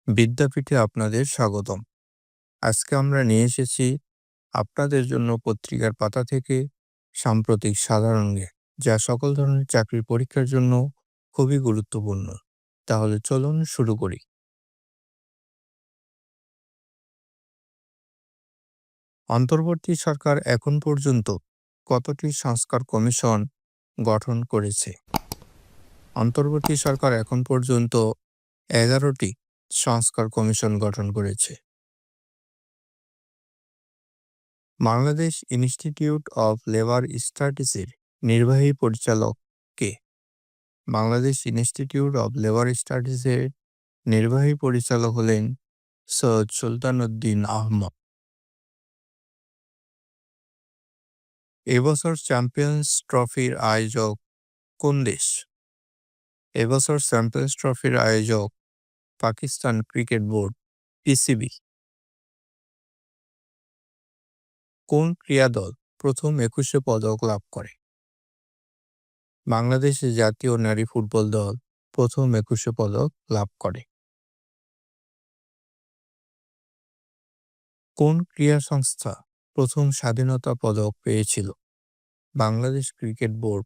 বিদ্যাপীঠে আপনাদের স্বাগতম। আজকে আমরা নিয়ে এসেছি আপনাদের জন্য পত্রিকার পাতা থেকে সাম্প্রতিক সাধারণ জ্ঞান, যা সকল ধরনের চাকরির পরীক্ষার জন্য খুবই গুরুত্বপূর্ণ। তাহলে চলুন শুরু করি। অন্তর্বর্তী সরকার এখন পর্যন্ত কতটি সংস্কার কমিশন গঠন করেছে? অন্তর্বর্তী সরকার এখন পর্যন্ত 11টি সংস্কার কমিশন গঠন করেছে। বাংলাদেশ ইনস্টিটিউট অব লেবার স্টাডিজের নির্বাহী পরিচালক কে? বাংলাদেশ ইনস্টিটিউট অব লেবার স্টাডিজের নির্বাহী পরিচালক হলেন সৈয়দ সুলতান উদ্দিন আহমদ। এবছর চ্যাম্পিয়ন্স ট্রফির আয়োজক কোন দেশ? এবছর চ্যাম্পিয়ন্স ট্রফির আয়োজক পাকিস্তান ক্রিকেট বোর্ড পিসিবি। কোন ক্রীড়া দল প্রথম 21 পদক লাভ করে? বাংলাদেশের জাতীয় নারী ফুটবল দল প্রথম 21 পদক লাভ করে। কোন ক্রীড়া সংস্থা প্রথম স্বাধীনতা পদক পেয়েছিল? বাংলাদেশ ক্রিকেট বোর্ড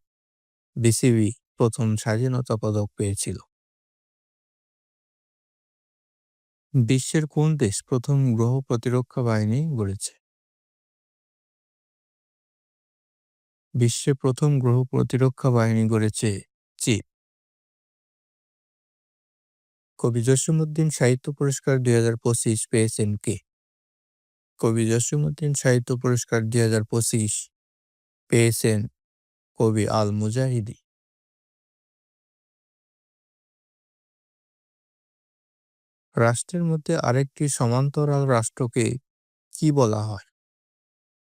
বিসিবি প্রথম স্বাধীনতা পদক পেয়েছিল। বিশ্বের কোন দেশ প্রথম গ্রহ প্রতিরক্ষা বাহিনী গড়েছে? বিশ্বে প্রথম গ্রহ প্রতিরক্ষা বাহিনী গড়েছে চীন। কবি জসীমউদ্দিন সাহিত্য পুরস্কার 2025 পেয়েছেন কে? কবি জসীমউদ্দিন সাহিত্য পুরস্কার 2025 পেয়েছেন কবি আল মুজাহিদি। রাষ্ট্রের মধ্যে আরেকটি সমান্তরাল রাষ্ট্রকে কি বলা হয়?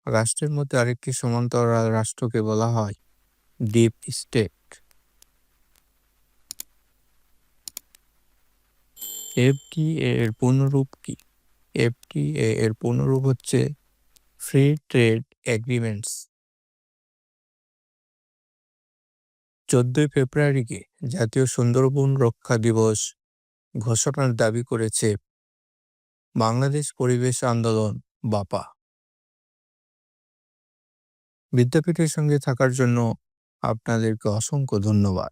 রাষ্ট্রের মধ্যে আরেকটি সমান্তরাল রাষ্ট্রকে বলা হয় ডিপ স্টেট। এফটিএ এর পূর্ণরূপ কি? এফটিএ এর পূর্ণরূপ হচ্ছে ফ্রি ট্রেড এগ্রিমেন্টস। 14 ফেব্রুয়ারিকে জাতীয় সুন্দরবন রক্ষা দিবস ঘোষণার দাবি করেছে বাংলাদেশ পরিবেশ আন্দোলন বাপা। বিদ্যাপীঠের সঙ্গে থাকার জন্য আপনাদেরকে অসংখ্য ধন্যবাদ।